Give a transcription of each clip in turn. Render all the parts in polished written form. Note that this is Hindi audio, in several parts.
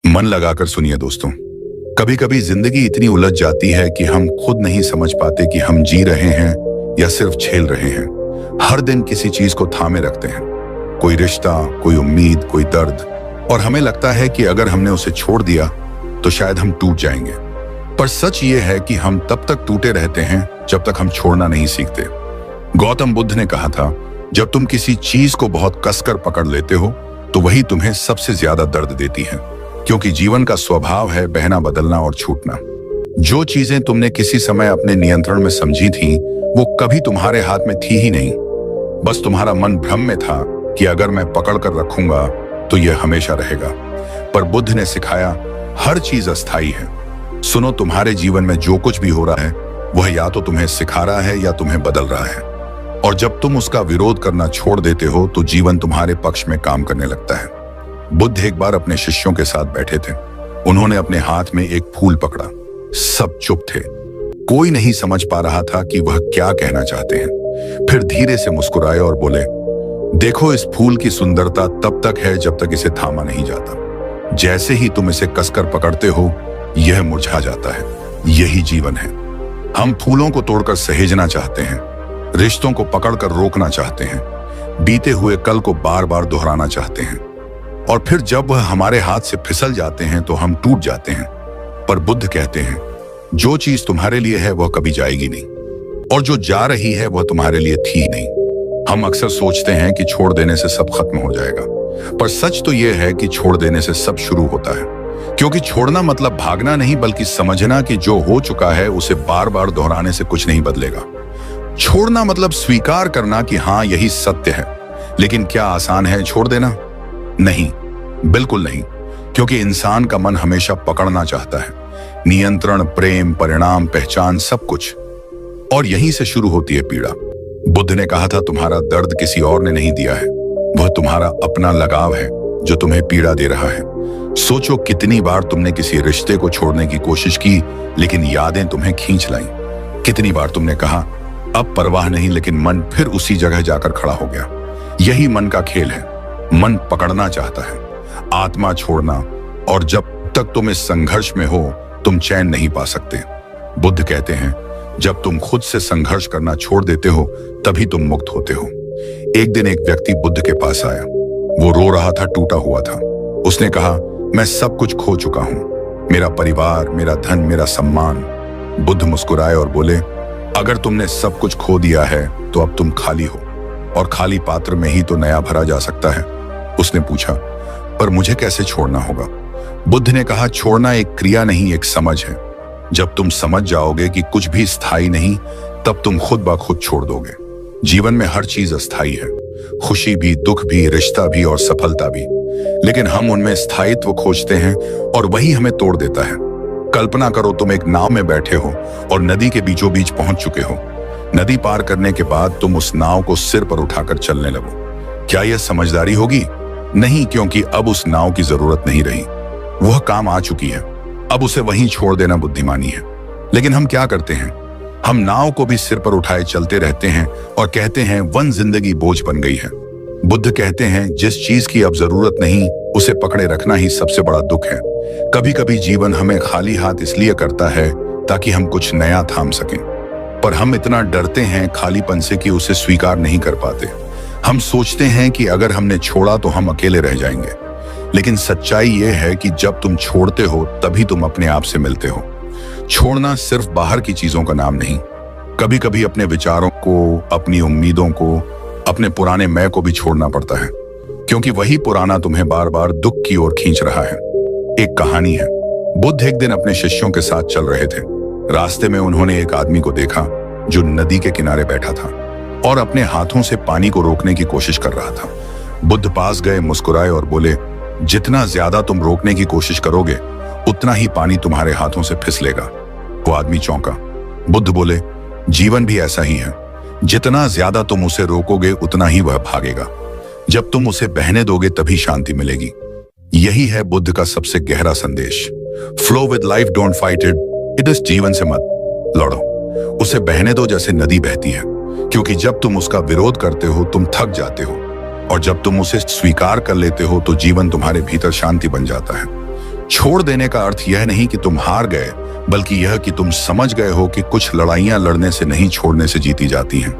मन लगाकर सुनिए दोस्तों। कभी कभी जिंदगी इतनी उलझ जाती है कि हम खुद नहीं समझ पाते कि हम जी रहे हैं या सिर्फ झेल रहे हैं। हर दिन किसी चीज को थामे रखते हैं, कोई रिश्ता, कोई उम्मीद, कोई दर्द, और हमें लगता है कि अगर हमने उसे छोड़ दिया तो शायद हम टूट जाएंगे। पर सच ये है कि हम तब तक टूटे रहते हैं जब तक हम छोड़ना नहीं सीखते। गौतम बुद्ध ने कहा था, जब तुम किसी चीज को बहुत कसकर पकड़ लेते हो तो वही तुम्हें सबसे ज्यादा दर्द देती है, क्योंकि जीवन का स्वभाव है बहना, बदलना और छूटना। जो चीजें तुमने किसी समय अपने नियंत्रण में समझी थी वो कभी तुम्हारे हाथ में थी ही नहीं। बस तुम्हारा मन भ्रम में था कि अगर मैं पकड़ कर रखूंगा तो यह हमेशा रहेगा। पर बुद्ध ने सिखाया, हर चीज अस्थाई है। सुनो, तुम्हारे जीवन में जो कुछ भी हो रहा है वह या तो तुम्हें सिखा रहा है या तुम्हें बदल रहा है। और जब तुम उसका विरोध करना छोड़ देते हो तो जीवन तुम्हारे पक्ष में काम करने लगता है। बुद्ध एक बार अपने शिष्यों के साथ बैठे थे। उन्होंने अपने हाथ में एक फूल पकड़ा। सब चुप थे, कोई नहीं समझ पा रहा था कि वह क्या कहना चाहते हैं। फिर धीरे से मुस्कुराए और बोले, देखो, इस फूल की सुंदरता तब तक है जब तक इसे थामा नहीं जाता। जैसे ही तुम इसे कसकर पकड़ते हो यह मुरझा जाता है। यही जीवन है। हम फूलों को तोड़कर सहेजना चाहते हैं, रिश्तों को पकड़कर रोकना चाहते हैं, बीते हुए कल को बार बार दोहराना चाहते हैं, और फिर जब वह हमारे हाथ से फिसल जाते हैं तो हम टूट जाते हैं। पर बुद्ध कहते हैं, जो चीज तुम्हारे लिए है वह कभी जाएगी नहीं, और जो जा रही है वह तुम्हारे लिए थी ही नहीं। हम अक्सर सोचते हैं कि छोड़ देने से सब खत्म हो जाएगा, पर सच तो यह है कि छोड़ देने से सब शुरू होता है। क्योंकि छोड़ना मतलब भागना नहीं, बल्कि समझना कि जो हो चुका है उसे बार बार दोहराने से कुछ नहीं बदलेगा। छोड़ना मतलब स्वीकार करना कि हाँ, यही सत्य है। लेकिन क्या आसान है छोड़ देना? नहीं, बिल्कुल नहीं। क्योंकि इंसान का मन हमेशा पकड़ना चाहता है, नियंत्रण, प्रेम, परिणाम, पहचान, सब कुछ। और यहीं से शुरू होती है पीड़ा। बुद्ध ने कहा था, तुम्हारा दर्द किसी और ने नहीं दिया है, वह तुम्हारा अपना लगाव है जो तुम्हें पीड़ा दे रहा है। सोचो, कितनी बार तुमने किसी रिश्ते को छोड़ने की कोशिश की लेकिन यादें तुम्हें खींच लाईं। कितनी बार तुमने कहा अब परवाह नहीं, लेकिन मन फिर उसी जगह जाकर खड़ा हो गया। यही मन का खेल है। मन पकड़ना चाहता है, आत्मा छोड़ना, और जब तक तुम इस संघर्ष में हो तुम चैन नहीं पा सकते। बुद्ध कहते हैं, जब तुम खुद से संघर्ष करना छोड़ देते हो तभी तुम मुक्त होते हो। एक दिन एक व्यक्ति बुद्ध के पास आया। वो रो रहा था, टूटा हुआ था। उसने कहा, मैं सब कुछ खो चुका हूं, मेरा परिवार, मेरा धन, मेरा सम्मान। बुद्ध मुस्कुराए और बोले, अगर तुमने सब कुछ खो दिया है तो अब तुम खाली हो, और खाली पात्र में ही तो नया भरा जा सकता है। उसने पूछा, पर मुझे कैसे छोड़ना होगा? बुद्ध ने कहा, छोड़ना एक क्रिया नहीं, एक समझ है। जब तुम समझ जाओगे कि कुछ भी स्थायी नहीं, तब तुम खुद ब खुद छोड़ दोगे। जीवन में हर चीज अस्थायी है, खुशी भी, दुख भी, रिश्ता भी और सफलता भी। लेकिन हम उनमें स्थायित्व खोजते हैं और वही हमें तोड़ देता है। कल्पना करो, तुम एक नाव में बैठे हो और नदी के बीचों बीच पहुंच चुके हो। नदी पार करने के बाद तुम उस नाव को सिर पर उठाकर चलने लगो। क्या यह समझदारी होगी? नहीं, क्योंकि अब उस नाव की जरूरत नहीं रही, वह काम आ चुकी है। अब उसे वहीं छोड़ देना बुद्धिमानी है। लेकिन हम क्या करते हैं? हम नाव को भी सिर पर उठाए चलते रहते हैं और कहते हैं वन जिंदगी बोझ बन गई है। बुद्ध कहते हैं, जिस चीज की अब जरूरत नहीं उसे पकड़े रखना ही सबसे बड़ा दुख है। कभी कभी जीवन हमें खाली हाथ इसलिए करता है ताकि हम कुछ नया थाम सकें, पर हम इतना डरते हैं खालीपन से कि उसे स्वीकार नहीं कर पाते। हम सोचते हैं कि अगर हमने छोड़ा तो हम अकेले रह जाएंगे। लेकिन सच्चाई यह है कि जब तुम छोड़ते हो तभी तुम अपने आप से मिलते हो। छोड़ना सिर्फ बाहर की चीजों का नाम नहीं, कभी कभी अपने विचारों को, अपनी उम्मीदों को, अपने पुराने मैं को भी छोड़ना पड़ता है, क्योंकि वही पुराना तुम्हें बार बार दुख की ओर खींच रहा है। एक कहानी है। बुद्ध एक दिन अपने शिष्यों के साथ चल रहे थे। रास्ते में उन्होंने एक आदमी को देखा जो नदी के किनारे बैठा था और अपने हाथों से पानी को रोकने की कोशिश कर रहा था। बुद्ध पास गए, मुस्कुराए और बोले, जितना ज्यादा तुम रोकने की कोशिश करोगे उतना ही पानी तुम्हारे हाथों से फिसलेगा। वो आदमी चौंका। बुद्ध बोले, जीवन भी ऐसा ही है, जितना ज्यादा तुम उसे रोकोगे उतना ही वह भागेगा। जब तुम उसे बहने दोगे तभी शांति मिलेगी। यही है बुद्ध का सबसे गहरा संदेश। Flow with life, don't fight it. इस जीवन से मत लड़ो, उसे बहने दो जैसे नदी बहती है। क्योंकि जब तुम उसका विरोध करते हो तुम थक जाते हो, और जब तुम उसे स्वीकार कर लेते हो तो जीवन तुम्हारे भीतर शांति बन जाता है। छोड़ देने का अर्थ यह नहीं कि तुम हार गए, बल्कि यह कि तुम समझ गए हो कि कुछ लड़ाइयां लड़ने से नहीं, छोड़ने से जीती जाती हैं।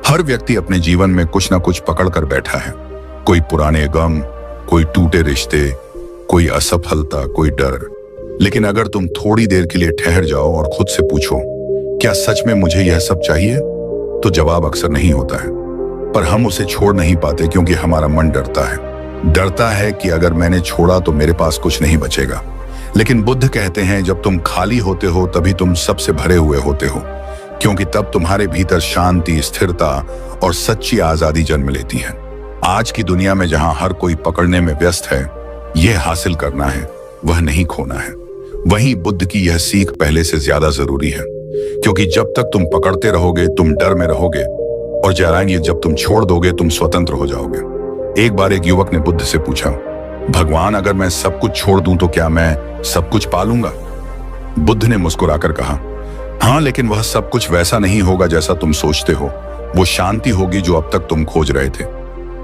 हर व्यक्ति अपने जीवन में कुछ ना कुछ पकड़ कर बैठा है। कोई पुराने गम, कोई टूटे रिश्ते, कोई असफलता, कोई डर। लेकिन अगर तुम थोड़ी देर के लिए ठहर जाओ और खुद से पूछो, क्या सच में मुझे यह सब चाहिए, तो जवाब अक्सर नहीं होता है। पर हम उसे छोड़ नहीं पाते क्योंकि हमारा मन डरता है कि अगर मैंने छोड़ा तो मेरे पास कुछ नहीं बचेगा। लेकिन बुद्ध कहते हैं, जब तुम खाली होते हो तभी तुम सबसे भरे हुए होते हो, क्योंकि तब तुम्हारे भीतर शांति, स्थिरता और सच्ची आजादी जन्म लेती है। आज की दुनिया में जहां हर कोई पकड़ने में व्यस्त है, यह हासिल करना है, वह नहीं खोना है। वहीं बुद्ध की यह सीख पहले से ज्यादा जरूरी है, क्योंकि जब तक तुम पकड़ते रहोगे तुम डर में रहोगे, और जाएंगे जब तुम छोड़ दोगे तुम स्वतंत्र हो जाओगे। एक बार एक युवक ने बुद्ध से पूछा, भगवान, अगर मैं सब कुछ छोड़ दूं तो क्या मैं सब कुछ पा लूंगा? बुद्ध ने मुस्कुराकर कहा, हाँ, लेकिन वह सब कुछ वैसा नहीं होगा जैसा तुम सोचते हो। वो शांति होगी जो अब तक तुम खोज रहे थे।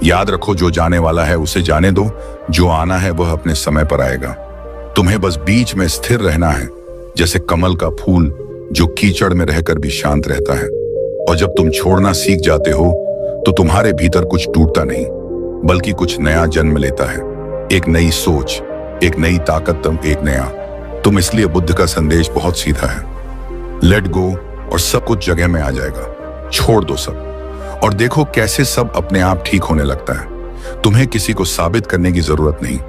याद रखो, जो जाने वाला है उसे जाने दो, जो आना है वह अपने समय पर आएगा। तुम्हें बस बीच में स्थिर रहना है, जैसे कमल का फूल जो कीचड़ में रहकर भी शांत रहता है। और जब तुम छोड़ना सीख जाते हो तो तुम्हारे भीतर कुछ टूटता नहीं, बल्कि कुछ नया जन्म लेता है। एक नई सोच, एक नई ताकत, एक नया तुम। इसलिए बुद्ध का संदेश बहुत सीधा है, लेट गो और सब कुछ जगह में आ जाएगा। छोड़ दो सब और देखो कैसे सब अपने आप ठीक होने लगता है। तुम्हें किसी को साबित करने की जरूरत नहीं,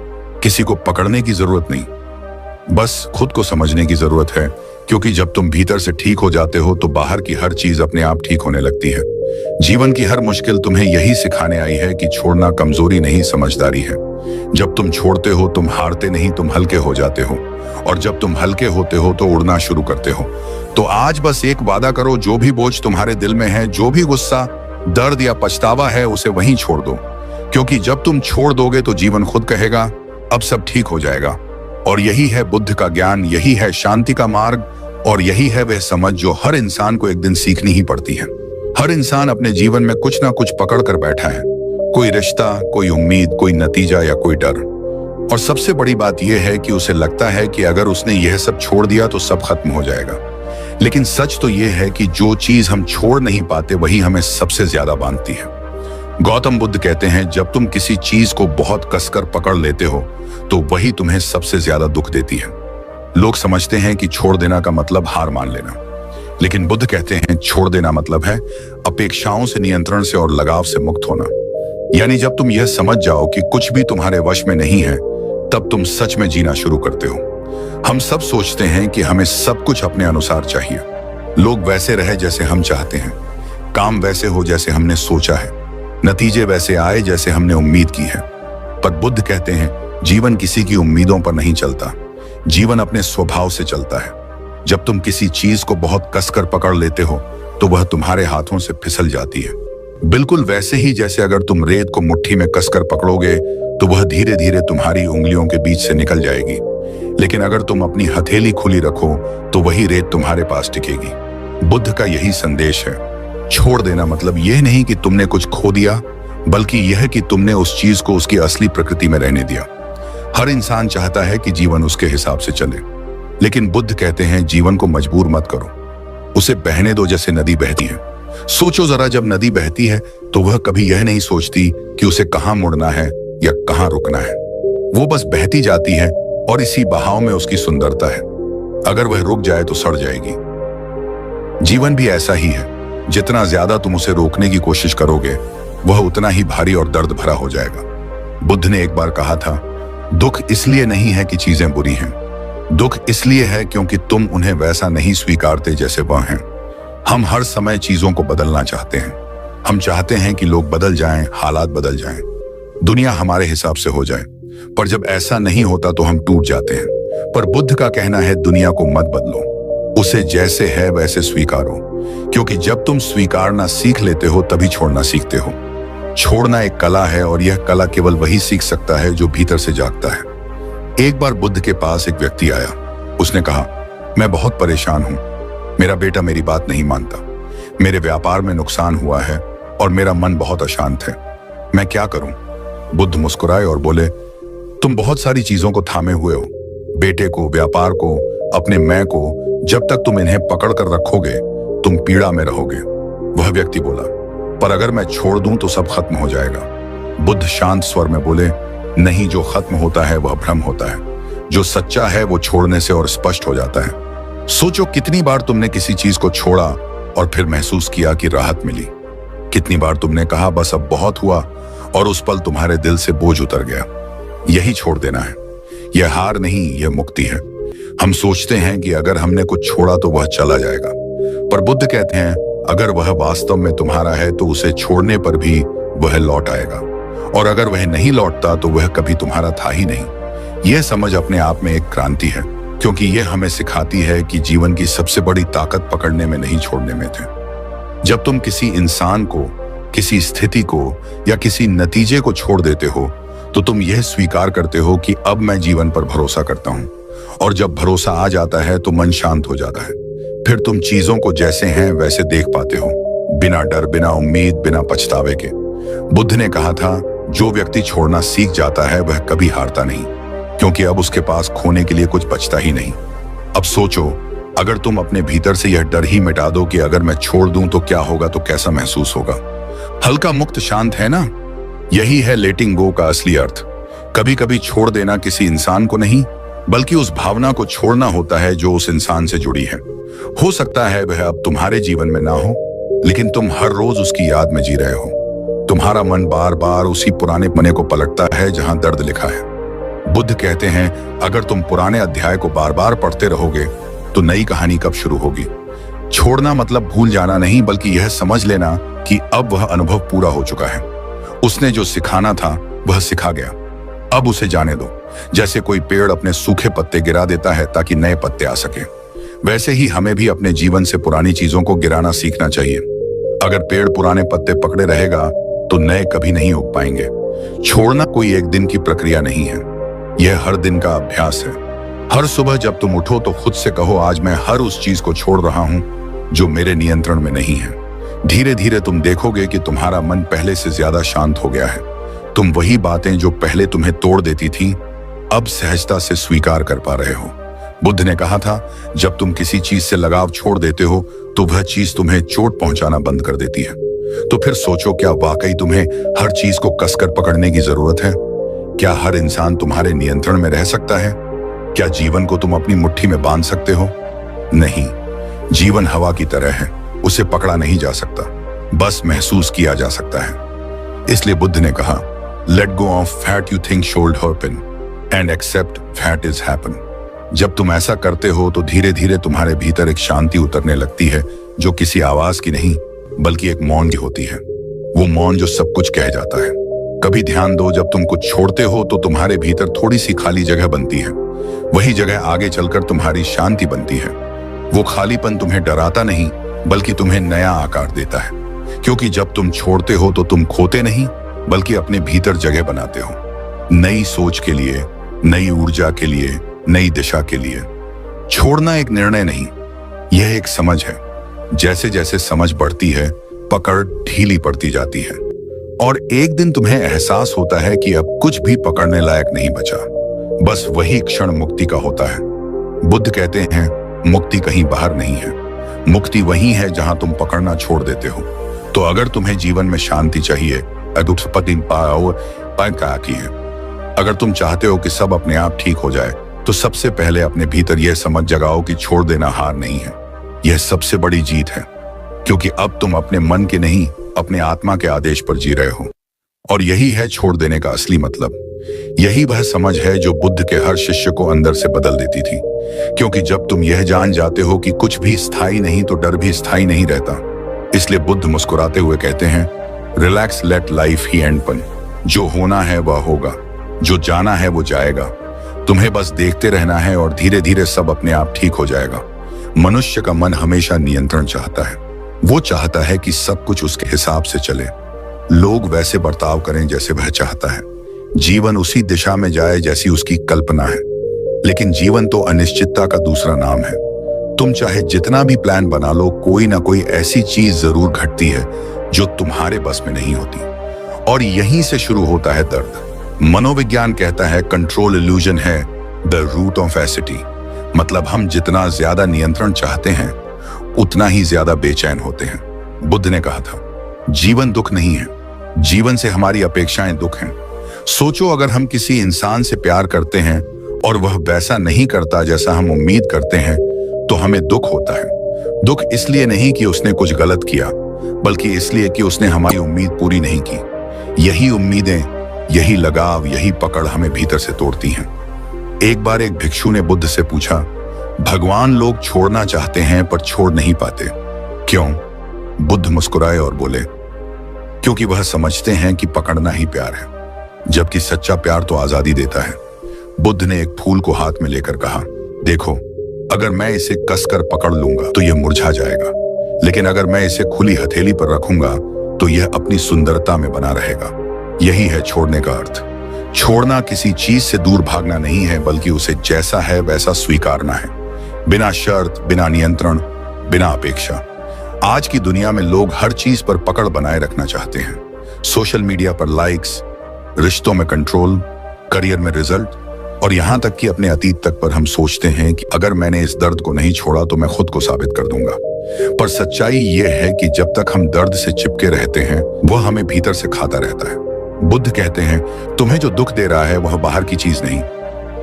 किसी को पकड़ने की जरूरत नहीं, बस खुद को समझने की जरूरत है। क्योंकि जब तुम भीतर से ठीक हो जाते हो तो बाहर की हर चीज अपने आप ठीक होने लगती है। जीवन की हर मुश्किल तुम्हें यही सिखाने आई है कि छोड़ना कमजोरी नहीं, समझदारी है। जब तुम छोड़ते हो तुम हारते नहीं, तुम हल्के हो जाते हो। और जब तुम हल्के होते हो तो उड़ना शुरू करते हो। तो आज बस एक वादा करो, जो भी बोझ तुम्हारे दिल में है, जो भी गुस्सा, दर्द या पछतावा है, उसे वहीं छोड़ दो। क्योंकि जब तुम छोड़ दोगे तो जीवन खुद कहेगा, अब सब ठीक हो जाएगा। और यही है बुद्ध का ज्ञान, यही है शांति का मार्ग, और यही है वह समझ जो हर इंसान को एक दिन सीखनी ही पड़ती है। हर इंसान अपने जीवन में कुछ ना कुछ पकड़ कर बैठा है, कोई रिश्ता, कोई उम्मीद, कोई नतीजा या कोई डर। और सबसे बड़ी बात यह है कि उसे लगता है कि अगर उसने यह सब छोड़ दिया तो सब खत्म हो जाएगा। लेकिन सच तो यह है कि जो चीज हम छोड़ नहीं पाते वही हमें सबसे ज्यादा बांधती है। गौतम बुद्ध कहते हैं, जब तुम किसी चीज को बहुत कसकर पकड़ लेते हो तो वही तुम्हें सबसे ज्यादा दुख देती है। लोग समझते हैं कि छोड़ देना का मतलब हार मान लेना, लेकिन बुद्ध कहते हैं छोड़ देना मतलब है अपेक्षाओं से, नियंत्रण से और लगाव से मुक्त होना। यानी जब तुम यह समझ जाओ कि कुछ भी तुम्हारे वश में नहीं है, तब तुम सच में जीना शुरू करते हो। हम सब सोचते हैं कि हमें सब कुछ अपने अनुसार चाहिए, लोग वैसे रहे जैसे हम चाहते हैं, काम वैसे हो जैसे हमने सोचा है, नतीजे वैसे आए जैसे हमने उम्मीद की है। पर बुद्ध कहते हैं, जीवन किसी की उम्मीदों पर नहीं चलता, जीवन अपने स्वभाव से चलता है। जब तुम किसी चीज को बहुत कसकर पकड़ लेते हो तो वह तुम्हारे हाथों से फिसल जाती है, बिल्कुल वैसे ही जैसे अगर तुम रेत को मुट्ठी में कसकर पकड़ोगे तो वह धीरे धीरे तुम्हारी उंगलियों के बीच से निकल जाएगी। लेकिन अगर तुम अपनी हथेली खुली रखो तो वही रेत तुम्हारे पास टिकेगी। बुद्ध का यही संदेश है, छोड़ देना मतलब यह नहीं कि तुमने कुछ खो दिया, बल्कि यह कि तुमने उस चीज को उसकी असली प्रकृति में रहने दिया। हर इंसान चाहता है कि जीवन उसके हिसाब से चले, लेकिन बुद्ध कहते हैं जीवन को मजबूर मत करो, उसे बहने दो जैसे नदी बहती है। सोचो जरा, जब नदी बहती है तो वह कभी यह नहीं सोचती कि उसे कहां मुड़ना है या कहां रुकना है। वो बस बहती जाती है और इसी बहाव में उसकी सुंदरता है। अगर वह रुक जाए तो सड़ जाएगी। जीवन भी ऐसा ही है, जितना ज्यादा तुम उसे रोकने की कोशिश करोगे वह उतना ही भारी और दर्द भरा हो जाएगा। बुद्ध ने एक बार कहा था, दुख इसलिए नहीं है कि चीजें बुरी हैं, दुख इसलिए है क्योंकि तुम उन्हें वैसा नहीं स्वीकारते जैसे वह हैं। हम हर समय चीजों को बदलना चाहते हैं। हम चाहते हैं कि लोग बदल जाएं, हालात बदल जाएं, दुनिया हमारे हिसाब से हो जाए। पर जब ऐसा नहीं होता तो हम टूट जाते हैं। पर बुद्ध का कहना है, दुनिया को मत बदलो, उसे जैसे है वैसे स्वीकारो। क्योंकि जब तुम स्वीकारना सीख लेते हो तभी छोड़ना सीखते हो। छोड़ना एक कला है और यह कला केवल वही सीख सकता है जो भीतर से जागता है। एक बार बुद्ध के पास एक व्यक्ति आया। उसने कहा, मैं बहुत परेशान हूं, मेरा बेटा मेरी बात नहीं मानता, मेरे व्यापार में नुकसान हुआ है और मेरा मन बहुत अशांत है, मैं क्या करूं? बुद्ध मुस्कुराए और बोले, तुम बहुत सारी चीजों को थामे हुए हो, बेटे को, व्यापार को, अपने मैं को। जब तक तुम इन्हें पकड़ कर रखोगे तुम पीड़ा में रहोगे। वह व्यक्ति बोला, पर अगर मैं छोड़ दूं तो सब खत्म हो जाएगा। बुद्ध शांत स्वर में बोले, नहीं, जो खत्म होता है वह भ्रम होता है, जो सच्चा है वो छोड़ने से और स्पष्ट हो जाता है। सोचो कितनी बार तुमने किसी चीज को छोड़ा और फिर महसूस किया कि राहत मिली। कितनी बार तुमने कहा बस अब बहुत हुआ और उस पल तुम्हारे दिल से बोझ उतर गया। यही छोड़ देना है। यह हार नहीं, यह मुक्ति है। हम सोचते हैं कि अगर हमने कुछ छोड़ा तो वह चला जाएगा, पर बुद्ध कहते हैं अगर वह वास्तव में तुम्हारा है तो उसे छोड़ने पर भी वह लौट आएगा, और अगर वह नहीं लौटता तो वह कभी तुम्हारा था ही नहीं। यह समझ अपने आप में एक क्रांति है, क्योंकि यह हमें सिखाती है कि जीवन की सबसे बड़ी ताकत पकड़ने में नहीं, छोड़ने में थे। जब तुम किसी इंसान को, किसी स्थिति को या किसी नतीजे को छोड़ देते हो तो तुम यह स्वीकार करते हो कि अब मैं जीवन पर भरोसा करता हूं, और जब भरोसा आ जाता है तो मन शांत हो जाता है। फिर तुम चीजों को जैसे हैं वैसे देख पाते हो, बिना डर, बिना उम्मीद, बिना पछतावे के। बुद्ध ने कहा था, जो व्यक्ति छोड़ना सीख जाता है वह कभी हारता नहीं, क्योंकि अब उसके पास खोने के लिए कुछ बचता ही नहीं। अब सोचो, अगर तुम अपने भीतर से यह डर ही मिटा दो कि अगर मैं छोड़ दूं तो क्या होगा, तो कैसा महसूस होगा। हल्का, मुक्त, शांत, है ना? यही है लेटिंग गो का असली अर्थ। कभी कभी छोड़ देना किसी इंसान को नहीं, बल्कि उस भावना को छोड़ना होता है जो उस इंसान से जुड़ी है। हो सकता है वह अब तुम्हारे जीवन में ना हो, लेकिन तुम हर रोज उसकी याद में जी रहे हो। तुम्हारा मन बार बार उसी पुराने पन्ने को पलटता है जहां दर्द लिखा है। बुद्ध कहते हैं, अगर तुम पुराने अध्याय को बार बार पढ़ते रहोगे तो नई कहानी कब शुरू होगी। छोड़ना मतलब भूल जाना नहीं, बल्कि यह समझ लेना कि अब वह अनुभव पूरा हो चुका है। उसने जो सिखाना था वह सिखा गया, अब उसे जाने दो। जैसे कोई पेड़ अपने सूखे पत्ते गिरा देता है ताकि नए पत्ते आ सके, वैसे ही हमें भी अपने जीवन से पुरानी चीजों को गिराना सीखना चाहिए। अगर पेड़ पुराने पत्ते पकड़े रहेगा तो नए कभी नहीं उग पाएंगे। छोड़ना कोई एक दिन की प्रक्रिया नहीं है, यह हर दिन का अभ्यास है। हर सुबह जब तुम उठो तो खुद से कहो, आज मैं हर उस चीज को छोड़ रहा हूं जो मेरे नियंत्रण में नहीं है। धीरे धीरे तुम देखोगे कि तुम्हारा मन पहले से ज्यादा शांत हो गया है। तुम वही बातें जो पहले तुम्हें तोड़ देती थी अब सहजता से स्वीकार कर पा रहे हो। बुद्ध ने कहा था, जब तुम किसी चीज से लगाव छोड़ देते हो तो वह चीज तुम्हें चोट पहुंचाना बंद कर देती है। तो फिर सोचो, क्या वाकई तुम्हें हर चीज को कसकर पकड़ने की जरूरत है? क्या हर इंसान तुम्हारे नियंत्रण में रह सकता है? क्या जीवन को तुम अपनी मुट्ठी में बांध सकते हो? नहीं, जीवन हवा की तरह है, उसे पकड़ा नहीं जा सकता, बस महसूस किया जा सकता है। इसलिए बुद्ध ने कहा, let go of what you think should happen and accept what is happen. जब तुम ऐसा करते हो तो धीरे धीरे तुम्हारे भीतर एक शांति उतरने लगती है, जो किसी आवाज की नहीं बल्कि एक मौन की होती है। वो मौन जो सब कुछ कह जाता है। कभी ध्यान दो, जब तुम कुछ छोड़ते हो तो तुम्हारे भीतर थोड़ी सी खाली जगह बनती है। वही जगह आगे चलकर तुम्हारी शांति बनती है। वो खालीपन तुम्हें डराता नहीं बल्कि तुम्हें नया आकार देता है, क्योंकि जब तुम छोड़ते हो तो तुम खोते नहीं बल्कि अपने भीतर जगह बनाते हो, नई सोच के लिए, नई ऊर्जा के लिए, नई दिशा के लिए। छोड़ना एक निर्णय नहीं, यह एक समझ है। जैसे जैसे समझ बढ़ती है पकड़ ढीली पड़ती जाती है, और एक दिन तुम्हें एहसास होता है कि अब कुछ भी पकड़ने लायक नहीं बचा। बस वही क्षण मुक्ति का होता है। बुद्ध कहते हैं, मुक्ति कहीं बाहर नहीं है, मुक्ति वही है जहां तुम पकड़ना छोड़ देते हो। तो अगर तुम्हें जीवन में शांति चाहिए, अगर तुम चाहते हो कि सब अपने आप ठीक हो जाए, तो सबसे पहले अपने भीतर यह समझ जगाओ कि छोड़ देना हार नहीं है, यह सबसे बड़ी जीत है। क्योंकि अब तुम अपने मन के नहीं, अपने आत्मा के आदेश पर जी रहे हो, और यही है छोड़ देने का असली मतलब। यही वह समझ है जो बुद्ध के हर शिष्य को अंदर से बदल देती थी। क्योंकि जब तुम यह जान जाते हो कि कुछ भी स्थायी नहीं तो डर भी स्थायी नहीं रहता। इसलिए बुद्ध मुस्कुराते हुए कहते हैं, रिलैक्स, लेट लाइफ ही एंडपन। जो होना है वह होगा, जो जाना है वो जाएगा। तुम्हें बस देखते रहना है और धीरे धीरे सब अपने आप ठीक हो जाएगा। मनुष्य का मन हमेशा नियंत्रण चाहता है। वो चाहता है कि सब कुछ उसके हिसाब से चले, लोग वैसे बर्ताव करें जैसे वह चाहता है, जीवन उसी दिशा में जाए जैसी उसकी कल्पना है। लेकिन जीवन तो अनिश्चितता का दूसरा नाम है। तुम चाहे जितना भी प्लान बना लो, कोई ना कोई ऐसी चीज जरूर घटती है जो तुम्हारे बस में नहीं होती, और यहीं से शुरू होता है दर्द। मनोविज्ञान कहता है कंट्रोल इल्यूजन है, द रूट ऑफ एसिटी, मतलब हम जितना ज्यादा नियंत्रण चाहते हैं उतना ही ज्यादा बेचैन होते हैं। बुद्ध ने कहा था, जीवन दुख नहीं है, जीवन से हमारी अपेक्षाएं दुख हैं। सोचो, अगर हम किसी इंसान से प्यार करते हैं और वह वैसा नहीं करता जैसा हम उम्मीद करते हैं तो हमें दुख होता है। दुख इसलिए नहीं कि उसने कुछ गलत किया, बल्कि इसलिए कि उसने हमारी उम्मीद पूरी नहीं की। यही उम्मीदें, यही लगाव, यही पकड़ हमें भीतर से तोड़ती हैं। एक बार एक भिक्षु ने बुद्ध से पूछा, भगवान लोग छोड़ना चाहते हैं पर छोड़ नहीं पाते, क्यों? बुद्ध मुस्कुराए और बोले, क्योंकि वह समझते हैं कि पकड़ना ही प्यार है, जबकि सच्चा प्यार तो आजादी देता है। बुद्ध ने एक फूल को हाथ में लेकर कहा, देखो, अगर मैं इसे कसकर पकड़ लूंगा तो यह मुरझा जाएगा, लेकिन अगर मैं इसे खुली हथेली पर रखूंगा तो यह अपनी सुंदरता में बना रहेगा। यही है छोड़ने का अर्थ। छोड़ना किसी चीज से दूर भागना नहीं है, बल्कि उसे जैसा है वैसा स्वीकारना है, बिना शर्त, बिना नियंत्रण, बिना अपेक्षा। आज की दुनिया में लोग हर चीज पर पकड़ बनाए रखना चाहते हैं। सोशल मीडिया पर लाइक्स, रिश्तों में कंट्रोल, करियर में रिजल्ट, और यहां तक कि अपने अतीत तक पर हम सोचते हैं कि अगर मैंने इस दर्द को नहीं छोड़ा तो मैं खुद को साबित कर दूंगा। पर सच्चाई यह है कि जब तक हम दर्द से चिपके रहते हैं वह हमें भीतर से खाता रहता है। बुद्ध कहते हैं, तुम्हें जो दुख दे रहा है वह बाहर की चीज नहीं,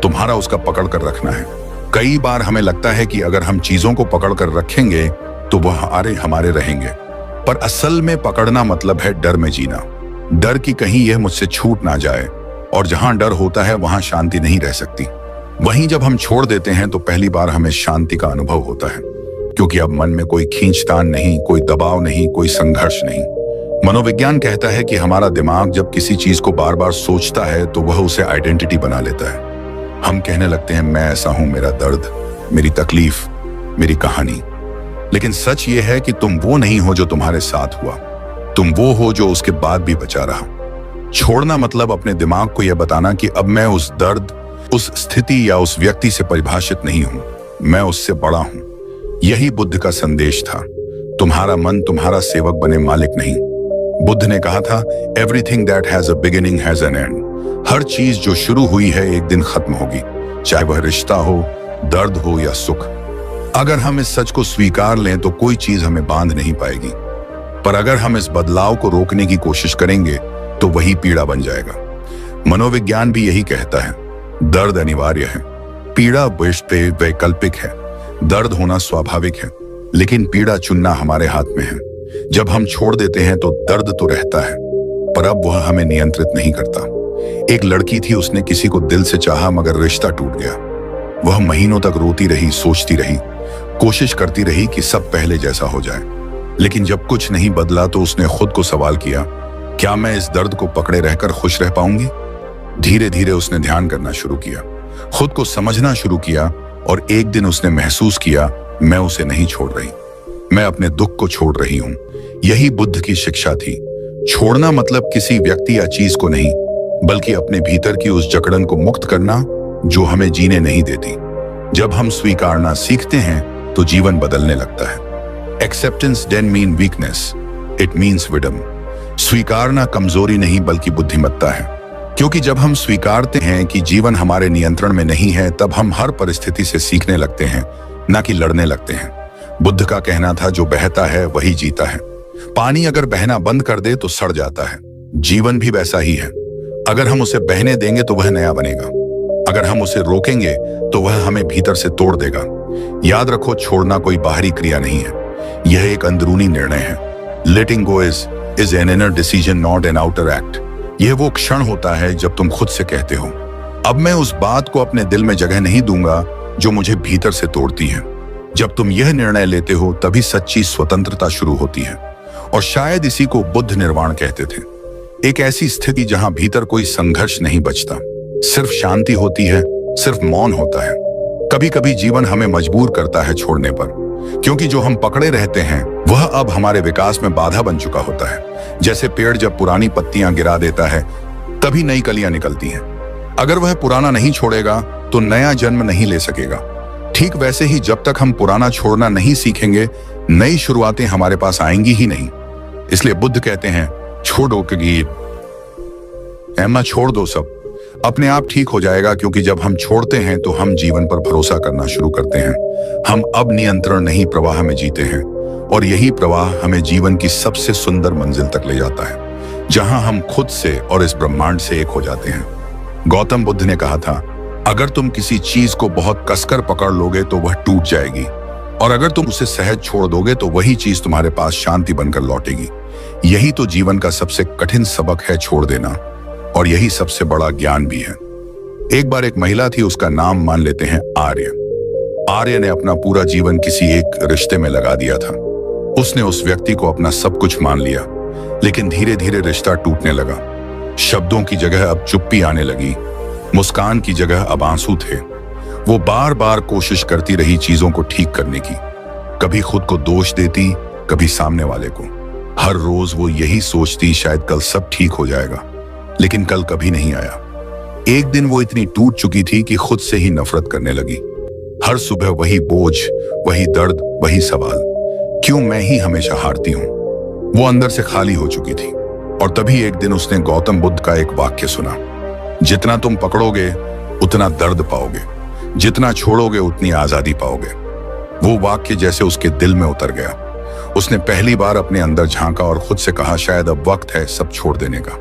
तुम्हारा उसका पकड़ कर रखना है। कई बार हमें लगता है कि अगर हम चीजों को पकड़ कर रखेंगे तो वह हमारे रहेंगे, पर असल में पकड़ना मतलब है डर में जीना। डर कि कहीं यह मुझसे छूट ना जाए, और जहां डर होता है वहां शांति नहीं रह सकती। वहीं जब हम छोड़ देते हैं तो पहली बार हमें शांति का अनुभव होता है, क्योंकि अब मन में कोई खींचतान नहीं, कोई दबाव नहीं, कोई संघर्ष नहीं। मनोविज्ञान कहता है कि हमारा दिमाग जब किसी चीज को बार बार सोचता है तो वह उसे आइडेंटिटी बना लेता है। हम कहने लगते हैं, मैं ऐसा हूं, मेरा दर्द, मेरी तकलीफ, मेरी कहानी। लेकिन सच ये है कि तुम वो नहीं हो जो तुम्हारे साथ हुआ, तुम वो हो जो उसके बाद भी बचा रहा। छोड़ना मतलब अपने दिमाग को यह बताना कि अब मैं उस दर्द, उस स्थिति या उस व्यक्ति से परिभाषित नहीं हूं, मैं उससे बड़ा हूं। यही बुद्ध का संदेश था, तुम्हारा मन तुम्हारा सेवक बने, मालिक नहीं। बुद्ध ने कहा था, everything that has a beginning has an end. हर चीज जो शुरू हुई है एक दिन खत्म होगी, चाहे वह रिश्ता हो, दर्द हो या सुख। अगर हम इस सच को स्वीकार लें तो कोई चीज हमें बांध नहीं पाएगी, पर अगर हम इस बदलाव को रोकने की कोशिश करेंगे तो वही पीड़ा बन जाएगा। मनोविज्ञान भी यही कहता है, दर्द अनिवार्य है, पीड़ा वैकल्पिक है। दर्द होना स्वाभाविक है, लेकिन पीड़ा चुनना हमारे हाथ में है। जब हम छोड़ देते हैं तो दर्द तो रहता है, पर अब वह हमें नियंत्रित नहीं करता। एक लड़की थी, उसने किसी को दिल से चाहा मगर रिश्ता टूट गया। वह महीनों तक रोती रही, सोचती रही, कोशिश करती रही कि सब पहले जैसा हो जाए। लेकिन जब कुछ नहीं बदला तो उसने खुद को सवाल किया, क्या मैं इस दर्द को पकड़े रहकर खुश रह पाऊंगी? धीरे धीरे उसने ध्यान करना शुरू किया, खुद को समझना शुरू किया, और एक दिन उसने महसूस किया, मैं उसे नहीं छोड़ रही, मैं अपने दुख को छोड़ रही हूं। यही बुद्ध की शिक्षा थी। छोड़ना मतलब किसी व्यक्ति या चीज को नहीं, बल्कि अपने भीतर की उस जकड़न को मुक्त करना जो हमें जीने नहीं देती। जब हम स्वीकारना सीखते हैं तो जीवन बदलने लगता है। Acceptance don't mean weakness, it means wisdom. स्वीकारना कमजोरी नहीं बल्कि बुद्धिमत्ता है, क्योंकि जब हम स्वीकारते हैं कि जीवन हमारे नियंत्रण में नहीं है, तब हम हर परिस्थिति से सीखने लगते हैं, ना कि लड़ने लगते हैं। बुद्ध का कहना था, जो बहता है वही जीता है। पानी अगर बहना बंद कर दे तो सड़ जाता है। जीवन भी वैसा ही है, अगर हम उसे बहने देंगे तो वह नया बनेगा, अगर हम उसे रोकेंगे तो वह हमें भीतर से तोड़ देगा। याद रखो, छोड़ना कोई बाहरी क्रिया नहीं है, यह एक अंदरूनी निर्णय है। Letting go is an inner decision, not an outer act. यह वो क्षण होता है जब तुम खुद से कहते हो, अब मैं उस बात को अपने दिल में जगह नहीं दूंगा जो मुझे भीतर से तोड़ती है। जब तुम यह निर्णय लेते हो तभी सच्ची स्वतंत्रता शुरू होती है, और शायद इसी को बुद्ध निर्वाण कहते थे। एक ऐसी स्थिति जहां भीतर कोई संघर्ष नहीं बचता, सिर्फ शांति होती है, सिर्फ मौन होता है। कभी कभी जीवन हमें मजबूर करता है छोड़ने पर, क्योंकि जो हम पकड़े रहते हैं वह अब हमारे विकास में बाधा बन चुका होता है। जैसे पेड़ जब पुरानी पत्तियां गिरा देता है तभी नई कलियां निकलती हैं। अगर वह पुराना नहीं छोड़ेगा तो नया जन्म नहीं ले सकेगा। ठीक वैसे ही जब तक हम पुराना छोड़ना नहीं सीखेंगे, नई शुरुआतें हमारे पास आएंगी ही नहीं। इसलिए बुद्ध कहते हैं, छोड़ो कि एम्मा, छोड़ दो सब। अपने आप ठीक हो जाएगा, क्योंकि जब हम छोड़ते हैं तो हम जीवन पर भरोसा करना शुरू करते हैं। हम अब नियंत्रण नहीं, प्रवाह में जीते हैं, और यही प्रवाह हमें जीवन की सबसे सुंदर मंजिल तक ले जाता है, जहां हम खुद से और इस ब्रह्मांड से एक हो जाते हैं। गौतम बुद्ध ने कहा था, अगर तुम किसी चीज को बहुत कसकर पकड़ लोगे तो वह टूट जाएगी, और अगर तुम उसे सहज छोड़ दोगे तो वही चीज तुम्हारे पास शांति बनकर लौटेगी। यही तो जीवन का सबसे कठिन सबक है, छोड़ देना, और यही सबसे बड़ा ज्ञान भी है। एक बार एक महिला थी, उसका नाम मान लेते हैं आर्य। आर्य ने अपना पूरा जीवन किसी एक रिश्ते में लगा दिया था। उसने उस व्यक्ति को अपना सब कुछ मान लिया, लेकिन धीरे धीरे रिश्ता टूटने लगा। शब्दों की जगह अब चुप्पी आने लगी, मुस्कान की जगह अब आंसू थे। वो बार बार कोशिश करती रही चीजों को ठीक करने की, कभी खुद को दोष देती, कभी सामने वाले को। हर रोज वो यही सोचती, शायद कल सब ठीक हो जाएगा, लेकिन कल कभी नहीं आया। एक दिन वो इतनी टूट चुकी थी कि खुद से ही नफरत करने लगी। हर सुबह वही बोझ, वही दर्द, वही सवाल, क्यों मैं ही हमेशा हारती हूं। वो अंदर से खाली हो चुकी थी। और तभी एक दिन उसने गौतम बुद्ध का एक वाक्य सुना, जितना तुम पकड़ोगे उतना दर्द पाओगे, जितना छोड़ोगे उतनी आजादी पाओगे। वो वाक्य जैसे उसके दिल में उतर गया। उसने पहली बार अपने अंदर झांका और खुद से कहा, शायद अब वक्त है सब छोड़ देने का।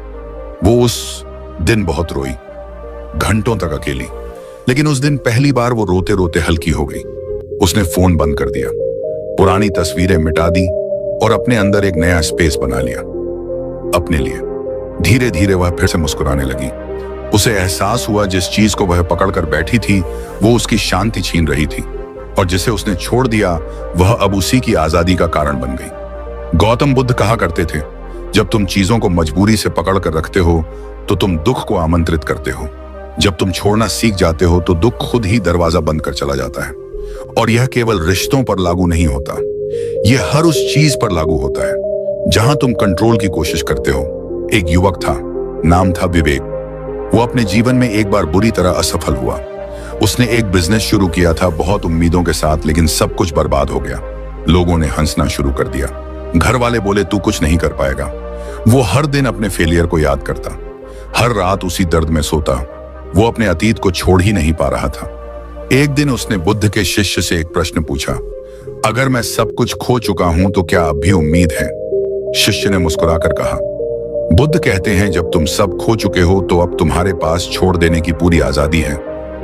वो उस दिन बहुत रोई, घंटों तक अकेली, लेकिन उस दिन पहली बार वो रोते रोते हल्की हो गई। उसने फोन बंद कर दिया, पुरानी तस्वीरें मिटा दी और अपने अंदर एक नया स्पेस बना लिया अपने लिए। धीरे धीरे वह फिर से मुस्कुराने लगी। उसे एहसास हुआ जिस चीज को वह पकड़कर बैठी थी वो उसकी शांति छीन रही थी, और जिसे उसने छोड़ दिया वह अब उसी की आजादी का कारण बन गई। गौतम बुद्ध कहा करते थे, जब तुम चीजों को मजबूरी से पकड़कर रखते हो तो तुम दुख को आमंत्रित करते हो। जब तुम छोड़ना सीख जाते हो तो दुख खुद ही दरवाजा बंद कर चला जाता है। और यह केवल रिश्तों पर लागू नहीं होता, यह हर उस चीज पर लागू होता है जहां तुम कंट्रोल की कोशिश करते हो। एक युवक था, नाम था विवेक। वो अपने जीवन में एक बार बुरी तरह असफल हुआ। उसने एक बिजनेस शुरू किया था बहुत उम्मीदों के साथ, लेकिन सब कुछ बर्बाद हो गया। लोगों ने हंसना शुरू कर दिया, घर वाले बोले तू कुछ नहीं कर पाएगा। वो हर दिन अपने फेलियर को याद करता, हर रात उसी दर्द में सोता। वो अपने अतीत को छोड़ ही नहीं पा रहा था। एक दिन उसने बुद्ध के शिष्य से एक प्रश्न पूछा, अगर मैं सब कुछ खो चुका हूं तो क्या अब भी उम्मीद है? शिष्य ने मुस्कुराकर कहा, बुद्ध कहते हैं जब तुम सब खो चुके हो तो अब तुम्हारे पास छोड़ देने की पूरी आजादी है,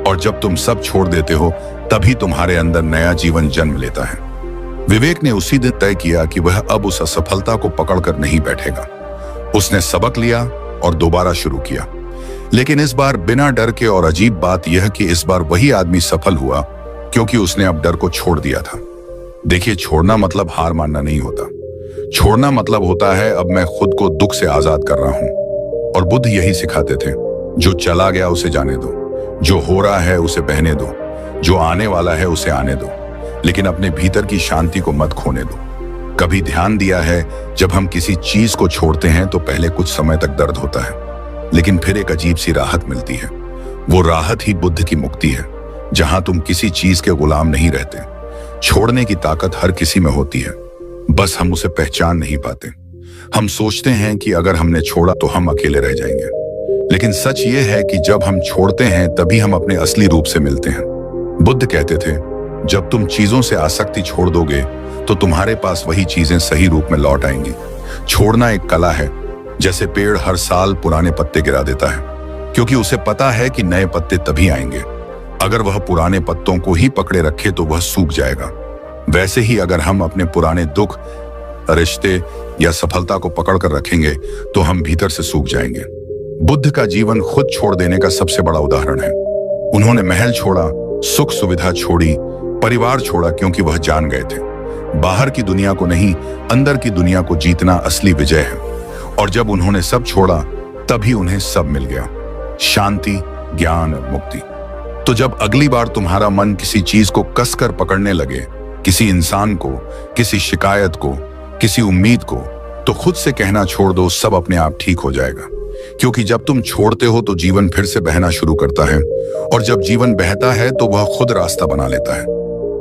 और जब तुम सब छोड़ देते हो तभी तुम्हारे अंदर नया जीवन जन्म लेता है। विवेक ने उसी दिन तय किया कि वह अब उस असफलता को पकड़कर नहीं बैठेगा। उसने सबक लिया और दोबारा शुरू किया, लेकिन इस बार बिना डर के। और अजीब बात यह कि इस बार वही आदमी सफल हुआ, क्योंकि उसने अब डर को छोड़ दिया था। देखिए, छोड़ना मतलब हार मानना नहीं होता। छोड़ना मतलब होता है अब मैं खुद को दुख से आजाद कर रहा हूं। और बुद्ध यही सिखाते थे, जो चला गया उसे जाने दो, जो हो रहा है उसे बहने दो, जो आने वाला है उसे आने दो, लेकिन अपने भीतर की शांति को मत खोने दो। कभी ध्यान दिया है, जब हम किसी चीज को छोड़ते हैं तो पहले कुछ समय तक दर्द होता है, लेकिन फिर एक अजीब सी राहत मिलती है। वो राहत ही बुद्ध की मुक्ति है, जहां तुम किसी चीज के गुलाम नहीं रहते। छोड़ने की ताकत हर किसी में होती है, बस हम उसे पहचान नहीं पाते। हम सोचते हैं कि अगर हमने छोड़ा तो हम अकेले रह जाएंगे, लेकिन सच ये है कि जब हम छोड़ते हैं तभी हम अपने असली रूप से मिलते हैं। बुद्ध कहते थे, जब तुम चीजों से आसक्ति छोड़ दोगे तो तुम्हारे पास वही चीजें सही रूप में लौट आएंगी। छोड़ना एक कला है, जैसे पेड़ हर साल पुराने पत्ते गिरा देता है, क्योंकि उसे पता है कि नए पत्ते तभी आएंगे। अगर वह पुराने पत्तों को ही पकड़े रखे तो वह सूख जाएगा। वैसे ही अगर हम अपने पुराने दुख, रिश्ते या सफलता को पकड़कर रखेंगे तो हम भीतर से सूख जाएंगे। बुद्ध का जीवन खुद छोड़ देने का सबसे बड़ा उदाहरण है। उन्होंने महल छोड़ा, सुख सुविधा छोड़ी, परिवार छोड़ा, क्योंकि वह जान गए थे बाहर की दुनिया को नहीं, अंदर की दुनिया को जीतना असली विजय है। और जब उन्होंने सब छोड़ा तभी उन्हें सब मिल गया, शांति, ज्ञान और मुक्ति। तो जब अगली बार तुम्हारा मन किसी चीज को कसकर पकड़ने लगे, किसी इंसान को, किसी शिकायत को, किसी उम्मीद को, तो खुद से कहना छोड़ दो, सब अपने आप ठीक हो जाएगा। क्योंकि जब तुम छोड़ते हो तो जीवन फिर से बहना शुरू करता है, और जब जीवन बहता है तो वह खुद रास्ता बना लेता है।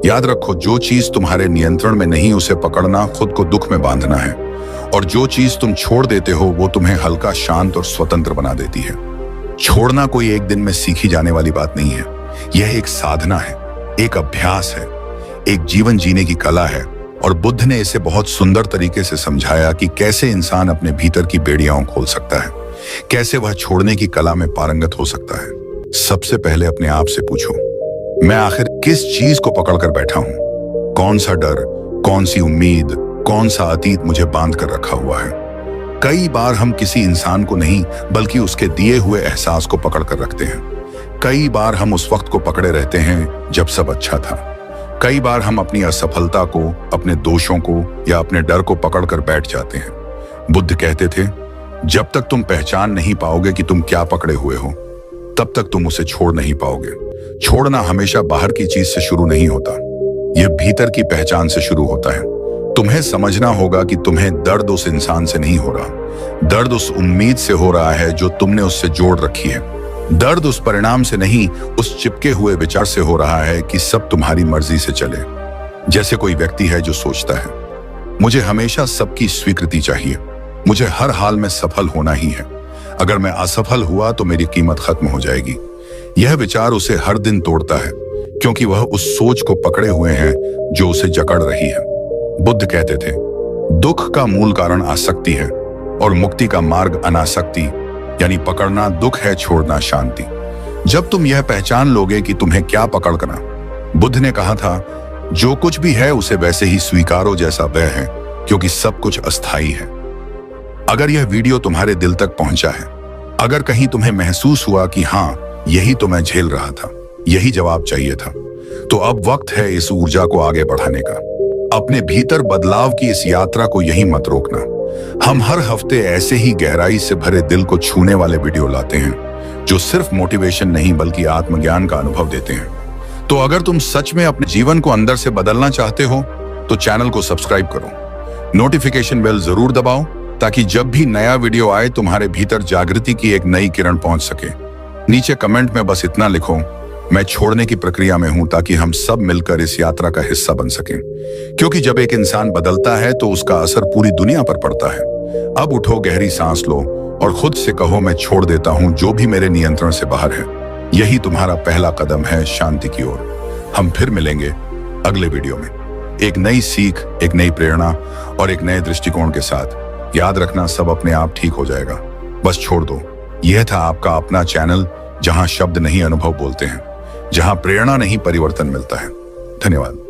याद रखो, जो चीज तुम्हारे नियंत्रण में नहीं उसे पकड़ना खुद को दुख में बांधना है, और जो चीज तुम छोड़ देते हो वो तुम्हें हल्का, शांत और स्वतंत्र बना देती है। छोड़ना कोई एक दिन में सीखी जाने वाली बात नहीं है। यह एक साधना है, एक अभ्यास है, एक जीवन जीने की कला है। और बुद्ध ने इसे बहुत सुंदर तरीके से समझाया कि कैसे इंसान अपने भीतर की बेड़ियां खोल सकता है, कैसे वह छोड़ने की कला में पारंगत हो सकता है। सबसे पहले अपने आप से पूछो, मैं आखिर किस चीज को पकड़कर बैठा हूं? कौन सा डर, कौन सी उम्मीद, कौन सा अतीत मुझे बांध कर रखा हुआ है? कई बार हम किसी इंसान को नहीं बल्कि उसके दिए हुए एहसास को पकड़ कर रखते हैं। कई बार हम उस वक्त को पकड़े रहते हैं जब सब अच्छा था। कई बार हम अपनी असफलता को, अपने दोषों को या अपने डर को पकड़कर बैठ जाते हैं। बुद्ध कहते थे, जब तक तुम पहचान नहीं पाओगे कि तुम क्या पकड़े हुए हो, तब तक तुम उसे छोड़ नहीं पाओगे। छोड़ना हमेशा बाहर की चीज से शुरू नहीं होता, यह भीतर की पहचान से शुरू होता है। तुम्हें समझना होगा कि तुम्हें दर्द उस इंसान से नहीं हो रहा, दर्द उस उम्मीद से हो रहा है जो तुमने उससे जोड़ रखी है। दर्द उस परिणाम से नहीं, उस चिपके हुए विचार से हो रहा है कि सब तुम्हारी मर्जी से चले। जैसे कोई व्यक्ति है जो सोचता है, मुझे हमेशा सबकी स्वीकृति चाहिए, मुझे हर हाल में सफल होना ही है, अगर मैं असफल हुआ तो मेरी कीमत खत्म हो जाएगी। यह विचार उसे हर दिन तोड़ता है, क्योंकि वह उस सोच को पकड़े हुए है जो उसे जकड़ रही है। बुद्ध कहते थे, दुख का मूल कारण आसक्ति है और मुक्ति का मार्ग अनासक्ति, यानी पकड़ना दुख है, छोड़ना शांति। जब तुम यह पहचान लोगे कि तुम्हें क्या पकड़ना, बुद्ध ने कहा था, जो कुछ भी है उसे वैसे ही स्वीकारो जैसा वह है, क्योंकि सब कुछ अस्थाई है। अगर यह वीडियो तुम्हारे दिल तक पहुंचा है, अगर कहीं तुम्हें महसूस हुआ कि हाँ, यही तो मैं झेल रहा था, यही जवाब चाहिए था, तो अब वक्त है इस ऊर्जा को आगे बढ़ाने का। अपने भीतर बदलाव की इस यात्रा को यही मत रोकना। हम हर हफ्ते ऐसे ही गहराई से भरे दिल को छूने वाले वीडियो लाते हैं, जो सिर्फ मोटिवेशन नहीं बल्कि आत्मज्ञान का अनुभव देते हैं। तो अगर तुम सच में अपने जीवन को अंदर से बदलना चाहते हो, तो चैनल को सब्सक्राइब करो, नोटिफिकेशन बेल जरूर दबाओ, ताकि जब भी नया वीडियो आए तुम्हारे भीतर जागृति की एक नई किरण पहुंच सके। नीचे कमेंट में बस इतना लिखो, मैं छोड़ने की प्रक्रिया में हूं, ताकि हम सब मिलकर इस यात्रा का हिस्सा बन सकें। क्योंकि जब एक इंसान बदलता है तो उसका असर पूरी दुनिया पर पड़ता है। अब उठो, गहरी सांस लो और खुद से कहो, मैं छोड़ देता हूं जो भी मेरे नियंत्रण से बाहर है। यही तुम्हारा पहला कदम है शांति की ओर। हम फिर मिलेंगे अगले वीडियो में, एक नई सीख, एक नई प्रेरणा और एक नए दृष्टिकोण के साथ। याद रखना, सब अपने आप ठीक हो जाएगा, बस छोड़ दो। यह था आपका अपना चैनल, जहां शब्द नहीं अनुभव बोलते हैं, जहां प्रेरणा नहीं परिवर्तन मिलता है। धन्यवाद।